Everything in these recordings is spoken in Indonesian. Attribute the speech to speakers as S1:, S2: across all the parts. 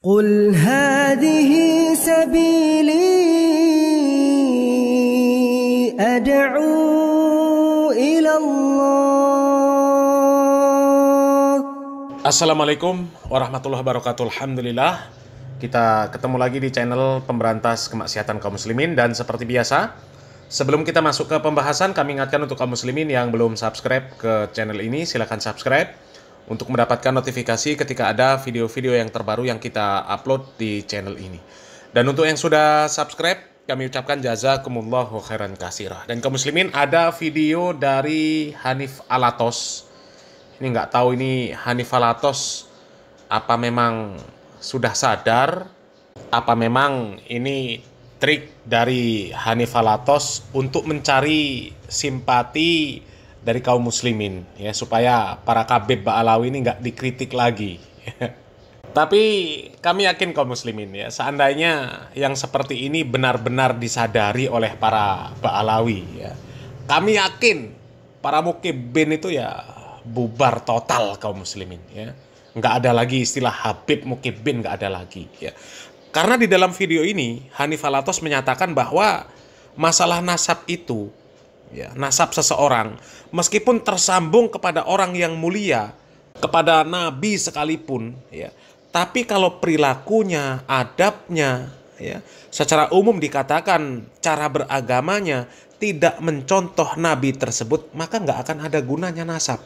S1: قل هذه سبيلي أدعو إلى الله.
S2: Assalamualaikum warahmatullahi wabarakatuh. Alhamdulillah, kita ketemu lagi di channel pemberantas kemaksiatan kaum muslimin. Dan seperti biasa, sebelum kita masuk ke pembahasan, kami ingatkan untuk kaum muslimin yang belum subscribe ke channel ini, silakan subscribe untuk mendapatkan notifikasi ketika ada video-video yang terbaru yang kita upload di channel ini. Dan untuk yang sudah subscribe, kami ucapkan jazakumullahu khairan katsirah. Dan kaum muslimin, ada video dari Hanif Alatos. Ini nggak tahu ini Hanif Alatos apa memang sudah sadar, apa memang ini trik dari Hanif Alatos untuk mencari simpati dari kaum muslimin, ya, supaya para kabib Ba'alawi ini nggak dikritik lagi. Tapi kami yakin kaum muslimin, ya, seandainya yang seperti ini benar-benar disadari oleh para Ba'alawi, ya, kami yakin para mukibin itu ya bubar total kaum muslimin, ya. Nggak ada lagi istilah Habib Mukibin, nggak ada lagi, ya. Karena di dalam video ini Hanif Alatos menyatakan bahwa masalah nasab itu, ya, nasab seseorang meskipun tersambung kepada orang yang mulia, kepada nabi sekalipun, ya, tapi kalau perilakunya, adabnya, ya, secara umum dikatakan cara beragamanya tidak mencontoh nabi tersebut, maka nggak akan ada gunanya nasab.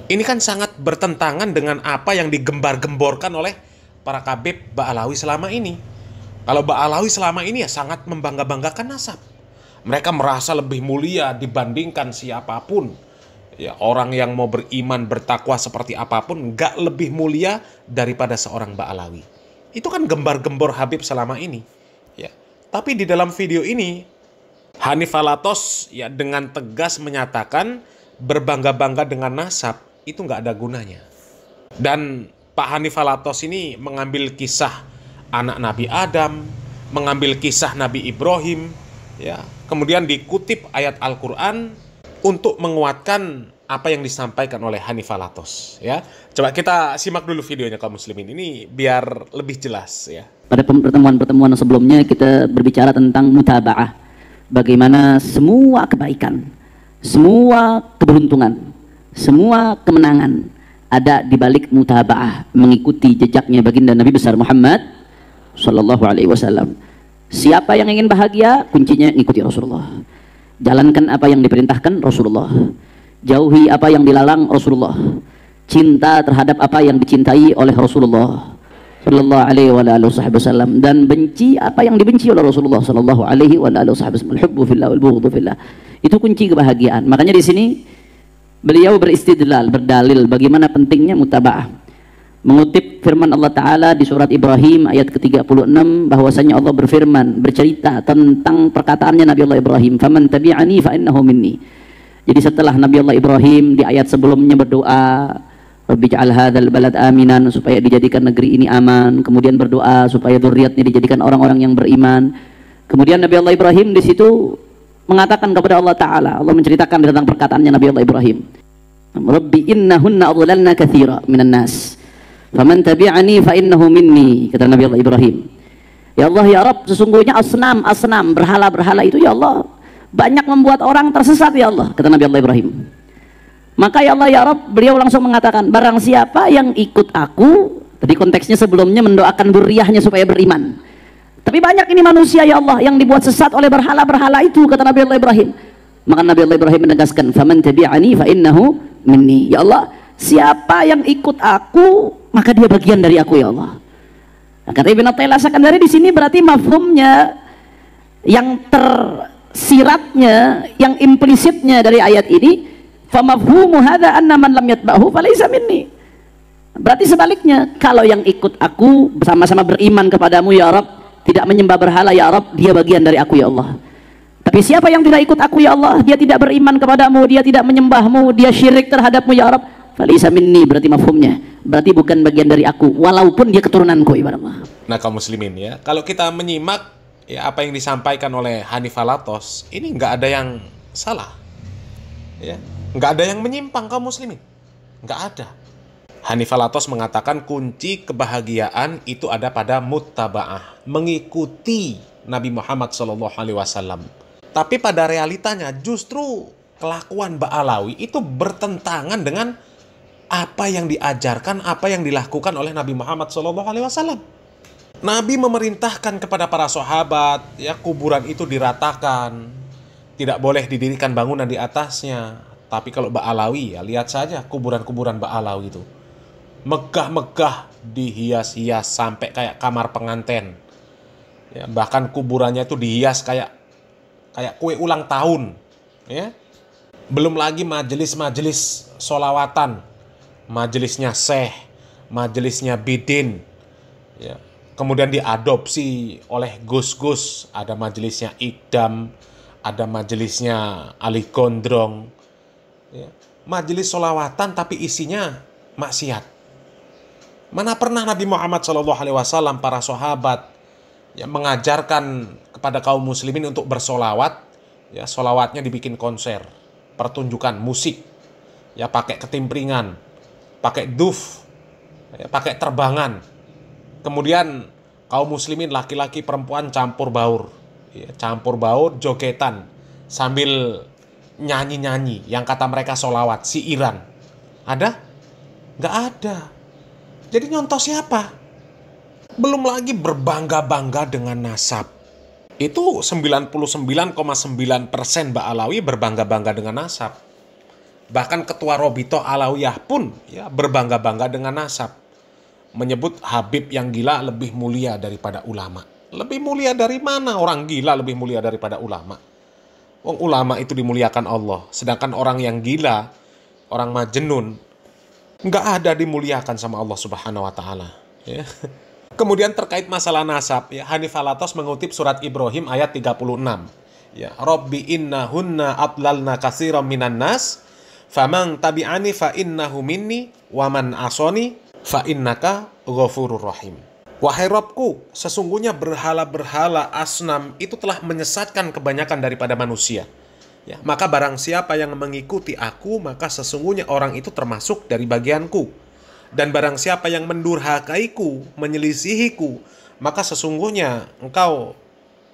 S2: Ini kan sangat bertentangan dengan apa yang digembar-gemborkan oleh para kabib Ba'alawi selama ini. Kalau Ba'alawi selama ini ya sangat membangga-banggakan nasab. Mereka merasa lebih mulia dibandingkan siapapun. Ya, orang yang mau beriman, bertakwa seperti apapun nggak lebih mulia daripada seorang Ba'alawi. Itu kan gembar-gembor Habib selama ini. Ya. Tapi di dalam video ini Hanif Alatos ya dengan tegas menyatakan berbangga-bangga dengan nasab itu nggak ada gunanya. Dan Pak Hanif Alatos ini mengambil kisah anak Nabi Adam, mengambil kisah Nabi Ibrahim, ya, kemudian dikutip ayat Al-Quran untuk menguatkan apa yang disampaikan oleh Hanif Alatos, ya. Coba kita simak dulu videonya kaum muslimin ini biar lebih jelas, ya.
S3: Pada pertemuan-pertemuan sebelumnya kita berbicara tentang mutaba'ah, bagaimana semua kebaikan, semua keberuntungan, semua kemenangan ada di balik mutaba'ah, mengikuti jejaknya baginda Nabi besar Muhammad sallallahu alaihi wasallam. Siapa yang ingin bahagia, kuncinya ikuti Rasulullah. Jalankan apa yang diperintahkan Rasulullah. Jauhi apa yang dilarang Rasulullah. Cinta terhadap apa yang dicintai oleh Rasulullah sallallahu alaihi wasallam, dan benci apa yang dibenci oleh Rasulullah sallallahu alaihi wasallam. Al-hubbu fillah wal bughdhu fillah. Itu kunci kebahagiaan. Makanya di sini beliau beristidlal, berdalil bagaimana pentingnya mutaba'ah, mengutip firman Allah Ta'ala di surat Ibrahim ayat ke-36, bahwasanya Allah berfirman, bercerita tentang perkataannya Nabi Allah Ibrahim, faman tabi'ani fa innahu minni. Jadi setelah Nabi Allah Ibrahim di ayat sebelumnya berdoa, Rabbi ja'al hadzal balad aminan, supaya dijadikan negeri ini aman, kemudian berdoa supaya dzurriyyatnya dijadikan orang-orang yang beriman. Kemudian Nabi Allah Ibrahim di situ mengatakan kepada Allah Ta'ala, Allah menceritakan tentang perkataannya Nabi Allah Ibrahim, Rabbi innahunna adlalna katsira minan nas faman tabi'ani fa innahu minni, kata Nabi Allah Ibrahim. Ya Allah, ya Rabb, sesungguhnya asnam, berhala-berhala itu ya Allah banyak membuat orang tersesat ya Allah, kata Nabi Allah Ibrahim. Maka ya Allah, ya Rabb, beliau langsung mengatakan, barang siapa yang ikut aku, tadi konteksnya sebelumnya mendoakan dzurriyyahnya supaya beriman. Tapi banyak ini manusia ya Allah yang dibuat sesat oleh berhala-berhala itu, kata Nabi Allah Ibrahim. Maka Nabi Allah Ibrahim menegaskan, faman tabi'ani fa innahu minni. Ya Allah, siapa yang ikut aku maka dia bagian dari aku ya Allah. Nah, kata Ibn Athaillah Sakandari di sini berarti mafhumnya, yang tersiratnya, yang implisitnya dari ayat ini, fa mafhumu hadza anna man lam yatba'hu falaysa minni. Berarti sebaliknya, kalau yang ikut aku bersama-sama beriman kepadamu ya Rabb, tidak menyembah berhala ya Rabb, dia bagian dari aku ya Allah. Tapi siapa yang tidak ikut aku ya Allah, dia tidak beriman kepadamu, dia tidak menyembahmu, dia syirik terhadapmu ya Rabb, falaysa minni, berarti mafhumnya, berarti bukan bagian dari aku, walaupun dia keturunanku, ibaratnya.
S2: Nah kaum muslimin, ya, kalau kita menyimak ya apa yang disampaikan oleh Hanif Alatos, ini nggak ada yang salah, ya, nggak ada yang menyimpang kaum muslimin, nggak ada. Hanifah Latos mengatakan kunci kebahagiaan itu ada pada muttaba'ah, mengikuti Nabi Muhammad SAW. Tapi pada realitanya justru kelakuan Ba'alawi itu bertentangan dengan apa yang diajarkan, apa yang dilakukan oleh Nabi Muhammad SAW. Nabi memerintahkan kepada para sahabat, ya, kuburan itu diratakan, tidak boleh didirikan bangunan di atasnya. Tapi kalau Ba'alawi, ya lihat saja kuburan-kuburan Ba'alawi itu. Megah-megah, dihias-hias sampai kayak kamar pengantin. Ya, bahkan kuburannya itu dihias kayak kue ulang tahun. Ya. Belum lagi majelis-majelis sholawatan, majelisnya syekh, majelisnya bidin. Ya. Kemudian diadopsi oleh gus-gus, ada majelisnya Idam, ada majelisnya Ali Gondrong. Ya. Majelis sholawatan tapi isinya maksiat. Mana pernah Nabi Muhammad SAW, para sahabat, ya, mengajarkan kepada kaum muslimin untuk bersolawat, ya, solawatnya dibikin konser, pertunjukan musik, ya, pakai ketimpringan, pakai duf, ya, pakai terbangan. Kemudian kaum muslimin laki-laki perempuan campur baur, ya, campur baur jogetan sambil nyanyi-nyanyi yang kata mereka solawat, siiran. Ada? Nggak ada. Jadi nyontoh siapa? Belum lagi berbangga-bangga dengan nasab. Itu 99,9% Ba'alawi berbangga-bangga dengan nasab. Bahkan ketua Robito Alawiyah pun, ya, berbangga-bangga dengan nasab. Menyebut Habib yang gila lebih mulia daripada ulama. Lebih mulia dari mana orang gila lebih mulia daripada ulama? Wong ulama itu dimuliakan Allah. Sedangkan orang yang gila, orang majnun, nggak ada dimuliakan sama Allah Subhanahu wa Ta'ala. Ya. Kemudian terkait masalah nasab, ya, Hanifah Latos mengutip surat Ibrahim ayat 36. Ya, Rabbi innahunna adlalna katsiran minan nas, faman tabi'ani fa innahu minni wa man asoni fa innaka ghafurur rahim. Wahai Rabbku, sesungguhnya berhala-berhala asnam itu telah menyesatkan kebanyakan daripada manusia. Ya, maka barang siapa yang mengikuti aku, maka sesungguhnya orang itu termasuk dari bagianku. Dan barang siapa yang mendurhakaiku, menyelisihiku, maka sesungguhnya engkau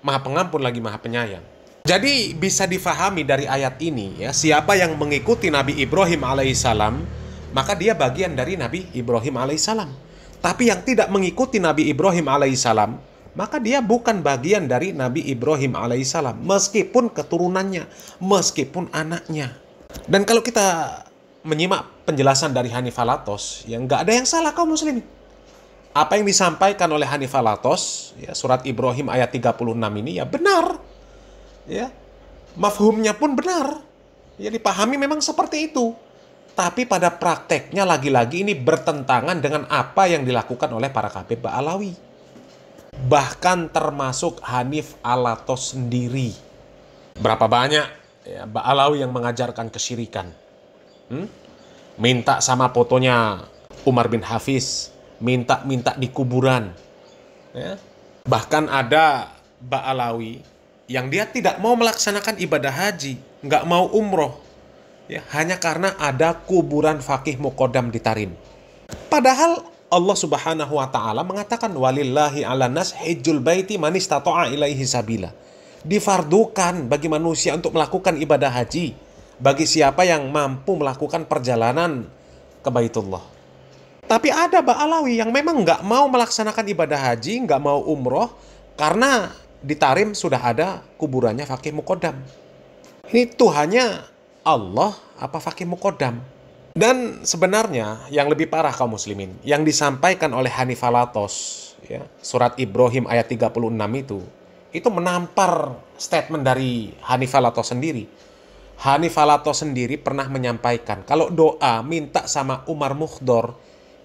S2: Maha Pengampun lagi Maha Penyayang. Jadi bisa difahami dari ayat ini, ya, siapa yang mengikuti Nabi Ibrahim alaihissalam, maka dia bagian dari Nabi Ibrahim alaihissalam. Tapi yang tidak mengikuti Nabi Ibrahim alaihissalam, maka dia bukan bagian dari Nabi Ibrahim alaihissalam, meskipun keturunannya, meskipun anaknya. Dan kalau kita menyimak penjelasan dari Hanifah Latos, ya, nggak ada yang salah kaum muslimin. Apa yang disampaikan oleh Hanifah Latos, ya, surat Ibrahim ayat 36 ini, ya, benar. Ya, mafhumnya pun benar. Ya, dipahami memang seperti itu. Tapi pada prakteknya lagi-lagi ini bertentangan dengan apa yang dilakukan oleh para Habib Ba'alawi. Bahkan termasuk Hanif Alatos sendiri. Berapa banyak, ya, Ba'alawi yang mengajarkan kesyirikan. Minta sama fotonya Umar bin Hafiz, minta di kuburan. Ya. Bahkan ada Ba'alawi yang dia tidak mau melaksanakan ibadah haji, nggak mau umroh, ya, hanya karena ada kuburan Faqih Muqaddam di Tarim. Padahal Allah Subhanahu wa Ta'ala mengatakan walillahi 'alan nas hajjul baiti man istata'a ilaihi sabila. Difardukan bagi manusia untuk melakukan ibadah haji bagi siapa yang mampu melakukan perjalanan ke Baitullah. Tapi ada Ba'alawi yang memang nggak mau melaksanakan ibadah haji, nggak mau umroh karena di Tarim sudah ada kuburannya Faqih Muqaddam. Ini Tuhannya Allah apa Faqih Muqaddam? Dan sebenarnya yang lebih parah kaum muslimin, yang disampaikan oleh Hanifah Latos, ya, surat Ibrahim ayat 36 itu menampar statement dari Hanifah Latos sendiri. Hanifah Latos sendiri pernah menyampaikan kalau doa minta sama Umar Mukhdor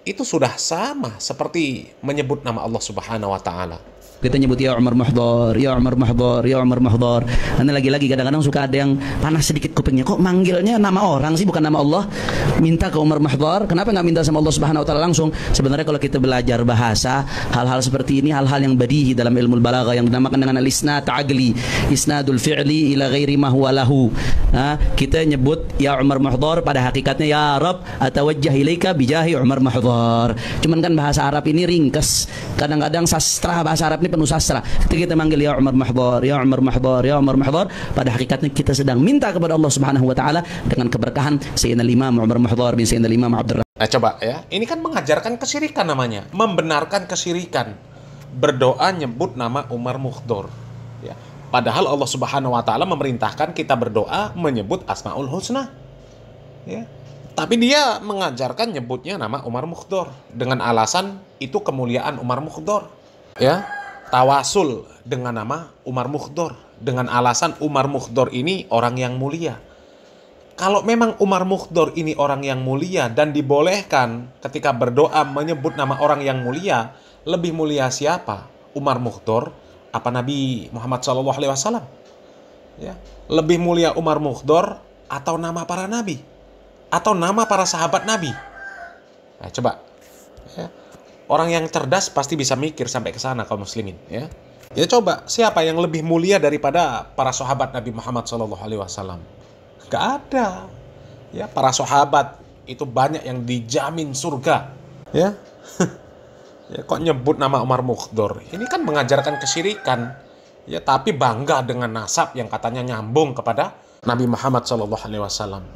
S2: itu sudah sama seperti menyebut nama Allah Subhanahu wa Ta'ala.
S4: Kita nyebut ya Umar Mahdhar, ya Umar Mahdhar, ya Umar Mahdhar. Nanti lagi-lagi kadang-kadang suka ada yang panas sedikit kupingnya. Kok manggilnya nama orang sih, bukan nama Allah? Minta ke Umar Mahdhar. Kenapa nggak minta sama Allah Subhanahu Wa Taala langsung? Sebenarnya kalau kita belajar bahasa, hal-hal seperti ini hal-hal yang badihi dalam ilmu balaghah yang dinamakan dengan al-isnad ta'agli, isnadul fi'li ila ghairi ma huwa lahu. Kita nyebut ya Umar Mahdhar, pada hakikatnya ya Rabb atawajjah ilaika bijahi Umar Mahdhar. Cuman kan bahasa Arab ini ringkas. Kadang-kadang sastra bahasa Arab ini penuh sastra. Ketika kita manggil ya Umar Mahdhar, ya Umar Mahdhar, ya Umar Mahdhar, pada hakikatnya kita sedang minta kepada Allah Subhanahu Wa Taala dengan keberkahan Sayyidina Imam Umar Mahdhar bin Sayyidina Imam Abdurrahman.
S2: Nah coba ya, ini kan mengajarkan kesyirikan namanya, membenarkan kesyirikan. Berdoa nyebut nama Umar Mahdhar. Ya. Padahal Allah Subhanahu Wa Taala memerintahkan kita berdoa menyebut Asmaul Husna. Ya. Tapi dia mengajarkan nyebutnya nama Umar Mahdhar dengan alasan itu kemuliaan Umar Mahdhar. Ya. Tawasul dengan nama Umar Mahdhar dengan alasan Umar Mahdhar ini orang yang mulia. Kalau memang Umar Mahdhar ini orang yang mulia dan dibolehkan ketika berdoa menyebut nama orang yang mulia, lebih mulia siapa? Umar Mahdhar apa Nabi Muhammad SAW? Ya, lebih mulia Umar Mahdhar atau nama para nabi? Atau nama para sahabat Nabi? Nah, coba. Ya. Orang yang cerdas pasti bisa mikir sampai ke sana kaum muslimin, ya. Ya coba, siapa yang lebih mulia daripada para sahabat Nabi Muhammad SAW? Gak ada. Ya, para sahabat itu banyak yang dijamin surga, ya. Ya kok nyebut nama Umar Mahdhar? Ini kan mengajarkan kesyirikan. Ya, tapi bangga dengan nasab yang katanya nyambung kepada Nabi Muhammad SAW,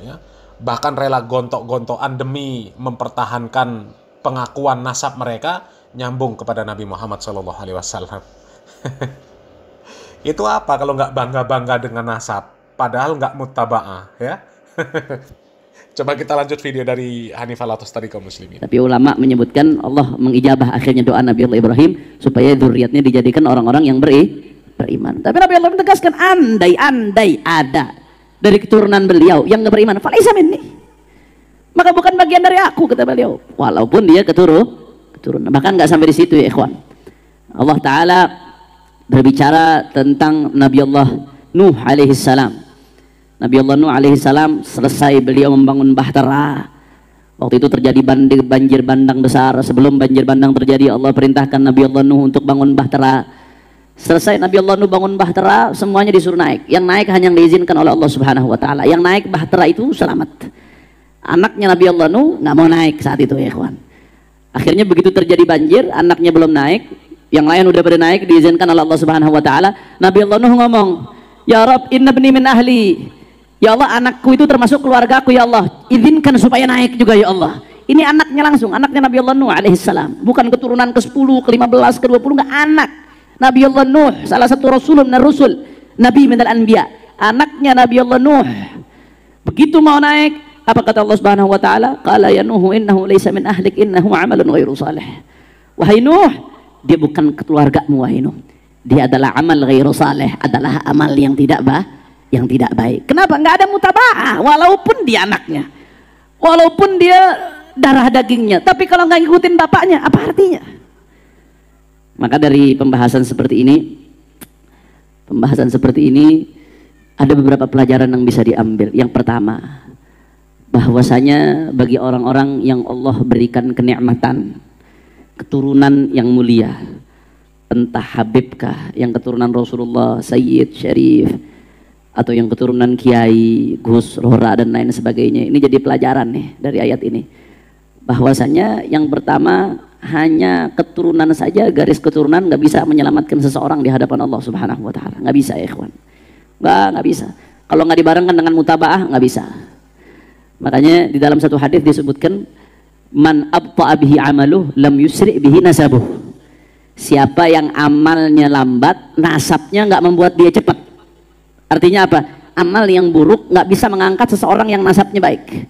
S2: ya. Bahkan rela gontok-gontokan demi mempertahankan pengakuan nasab mereka nyambung kepada Nabi Muhammad SAW. Itu apa kalau nggak bangga-bangga dengan nasab? Padahal nggak muttaba'ah, ya. Coba kita lanjut video dari Hanifah Latos tadi kaum muslimin.
S3: Tapi ulama menyebutkan Allah mengijabah akhirnya doa Nabi Allah Ibrahim supaya zuriatnya dijadikan orang-orang yang beriman. Tapi Nabi Allah menegaskan andai ada dari keturunan beliau yang nggak beriman, falaisa minni, maka bukan bagian dari aku, kata beliau. Walaupun dia keturunan. Bahkan nggak sampai di situ ya ikhwan. Allah Ta'ala berbicara tentang Nabi Allah Nuh alaihi salam. Nabi Allah Nuh alaihi salam selesai beliau membangun bahtera. Waktu itu terjadi banjir bandang besar. Sebelum banjir bandang terjadi, Allah perintahkan Nabi Allah Nuh untuk bangun bahtera. Selesai Nabi Allah Nuh bangun bahtera, semuanya disuruh naik. Yang naik hanya yang diizinkan oleh Allah Subhanahu Wa Ta'ala. Yang naik bahtera itu selamat. Anaknya Nabi Allah Nuh nggak mau naik saat itu ya ikhwan. Akhirnya begitu terjadi banjir, anaknya belum naik, yang lain udah pada naik, diizinkan oleh Allah Subhanahu Wa Ta'ala. Nabi Allah Nuh ngomong, ya Rabb inna bni min ahli, ya Allah anakku itu termasuk keluargaku ya Allah, izinkan supaya naik juga ya Allah. Ini anaknya langsung, anaknya Nabi Allah Nuh alaihissalam, bukan keturunan ke-10, ke-15, ke-20, nggak, anak Nabi Allah Nuh, salah satu rasul min ar-rusul, nabi min al-anbiya, anaknya Nabi Allah Nuh. Begitu mau naik, apa kata Allah Subhanahu Wa Ta'ala? Qala ya Nuh innahu laysa min ahlik innahu amalun ghairu salih. Wahai Nuh, dia bukan keluargamu wahai Nuh. Dia adalah amal ghairu salih, adalah amal yang tidak baik. Kenapa? Nggak ada mutaba'ah walaupun dia anaknya. Walaupun dia darah dagingnya, tapi kalau nggak ngikutin bapaknya, apa artinya? Maka dari pembahasan seperti ini ada beberapa pelajaran yang bisa diambil. Yang pertama, bahwasanya bagi orang-orang yang Allah berikan kenikmatan keturunan yang mulia, entah Habibkah yang keturunan Rasulullah, Sayyid, Syarif, atau yang keturunan Kiai, Gus, Rohra dan lain sebagainya, ini jadi pelajaran nih dari ayat ini, bahwasanya yang pertama, hanya keturunan saja, garis keturunan nggak bisa menyelamatkan seseorang di hadapan Allah Subhanahu Wa Ta'ala. Nggak bisa ya ikhwan, nggak bisa. Kalau nggak dibarengkan dengan mutaba'ah nggak bisa. Makanya di dalam satu hadis disebutkan, man abta'a bihi amaluh lam yusri bihi nasabuh. Siapa yang amalnya lambat, nasabnya nggak membuat dia cepat. Artinya apa? Amal yang buruk nggak bisa mengangkat seseorang yang nasabnya baik.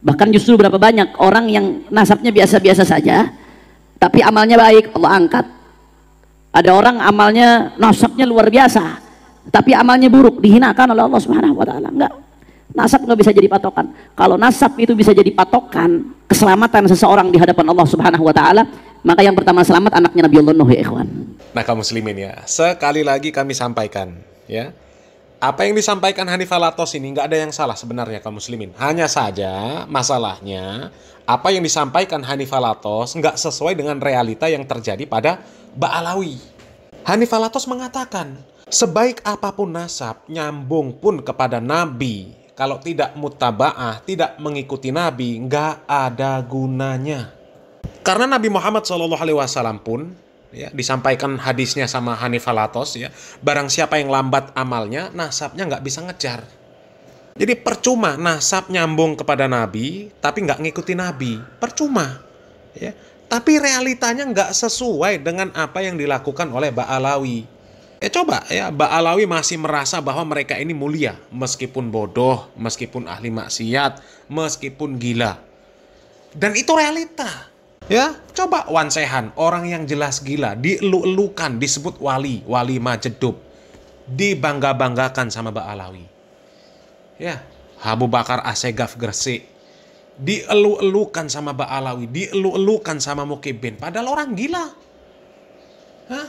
S3: Bahkan justru berapa banyak orang yang nasabnya biasa-biasa saja, tapi amalnya baik, Allah angkat. Ada orang amalnya, nasabnya luar biasa, tapi amalnya buruk, dihinakan oleh Allah Subhanahu Wa Ta'ala. Enggak. Nasab nggak bisa jadi patokan. Kalau nasab itu bisa jadi patokan keselamatan seseorang di hadapan Allah Subhanahu Wa Ta'ala, Maka yang pertama selamat anaknya Nabi Allah Nuh ya ikhwan.
S2: Nah kaum muslimin ya, sekali lagi kami sampaikan ya, apa yang disampaikan Hanifah Latos ini nggak ada yang salah sebenarnya kaum muslimin. Hanya saja masalahnya apa yang disampaikan Hanifah Latos nggak sesuai dengan realita yang terjadi pada Ba'alawi. Hanifah Latos mengatakan, sebaik apapun nasab, nyambung pun kepada Nabi, kalau tidak mutaba'ah, tidak mengikuti Nabi, nggak ada gunanya. Karena Nabi Muhammad SAW pun, ya, disampaikan hadisnya sama Hanifah Latos, ya, barang siapa yang lambat amalnya, nasabnya nggak bisa ngejar. Jadi percuma nasab nyambung kepada Nabi, tapi nggak ngikuti Nabi. Percuma. Ya. Tapi realitanya nggak sesuai dengan apa yang dilakukan oleh Ba'alawi. Coba ya, Ba'alawi masih merasa bahwa mereka ini mulia, meskipun bodoh, meskipun ahli maksiat, meskipun gila. Dan itu realita. Ya, coba Wan Sehan, orang yang jelas gila, dielu-elukan, disebut wali majedub, dibangga-banggakan sama Ba'alawi. Ya, Abu Bakar Asegaf Gresik, dielu-elukan sama Ba'alawi, dielu-elukan sama Mukibin, padahal orang gila. Hah?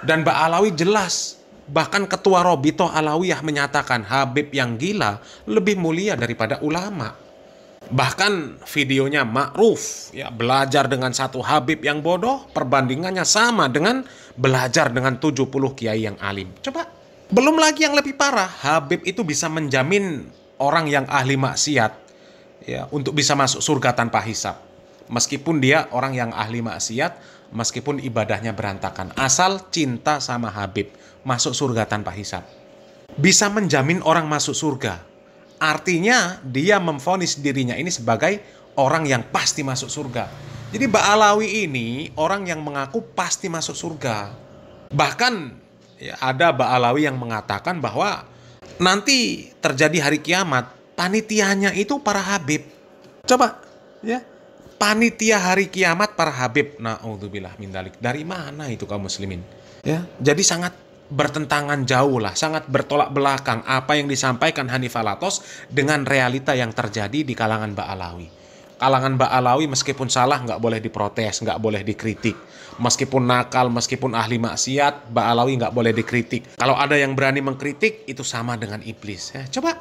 S2: Dan Ba'alawi jelas, bahkan ketua Robito Alawiyah menyatakan Habib yang gila lebih mulia daripada ulama. Bahkan videonya ma'ruf, ya, belajar dengan satu Habib yang bodoh, perbandingannya sama dengan belajar dengan 70 kiai yang alim. Coba, belum lagi yang lebih parah, Habib itu bisa menjamin orang yang ahli maksiat, ya, untuk bisa masuk surga tanpa hisab. Meskipun dia orang yang ahli maksiat, meskipun ibadahnya berantakan, asal cinta sama Habib, masuk surga tanpa hisab. Bisa menjamin orang masuk surga. Artinya dia memvonis dirinya ini sebagai orang yang pasti masuk surga. Jadi Ba'alawi ini orang yang mengaku pasti masuk surga. Bahkan ya, ada Ba'alawi yang mengatakan bahwa nanti terjadi hari kiamat, panitianya itu para Habib. Coba ya, panitia hari kiamat para Habib. Na'udzubillah min dzalik. Dari mana itu kaum muslimin? Ya, jadi sangat bertentangan jauh lah, sangat bertolak belakang apa yang disampaikan Hanifah Latos dengan realita yang terjadi di kalangan Ba'alawi. Kalangan Ba'alawi meskipun salah nggak boleh diprotes, nggak boleh dikritik. Meskipun nakal, meskipun ahli maksiat, Ba'alawi nggak boleh dikritik. Kalau ada yang berani mengkritik, itu sama dengan iblis. Coba.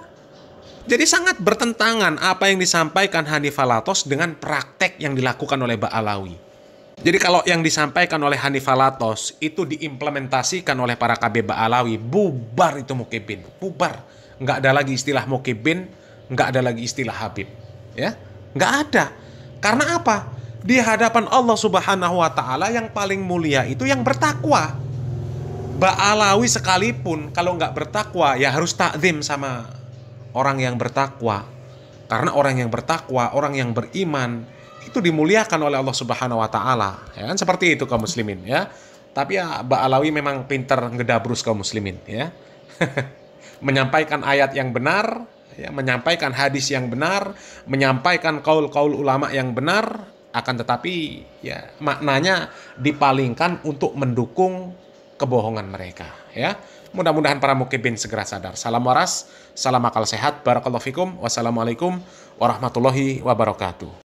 S2: Jadi sangat bertentangan apa yang disampaikan Hanifah Latos dengan praktek yang dilakukan oleh Ba'alawi. Jadi kalau yang disampaikan oleh Hanifah Latos itu diimplementasikan oleh para KB Ba'alawi, bubar itu Mukibin, bubar. Nggak ada lagi istilah Mukibin, nggak ada lagi istilah Habib. Ya, nggak ada. Karena apa? Di hadapan Allah Subhanahu Wa Taala yang paling mulia itu yang bertakwa. Ba'alawi sekalipun kalau nggak bertakwa ya harus takzim sama orang yang bertakwa. Karena orang yang bertakwa, orang yang beriman, itu dimuliakan oleh Allah Subhanahu Wa Taala, ya kan, seperti itu kaum muslimin ya. Tapi ya Ba'alawi memang pinter ngedabrus kaum muslimin ya. Menyampaikan ayat yang benar, ya, menyampaikan hadis yang benar, menyampaikan kaul-kaul ulama yang benar, akan tetapi ya maknanya dipalingkan untuk mendukung kebohongan mereka ya. Mudah-mudahan para mukibin segera sadar. Salam waras, salam akal sehat, barakallahu fikum, wassalamualaikum warahmatullahi wabarakatuh.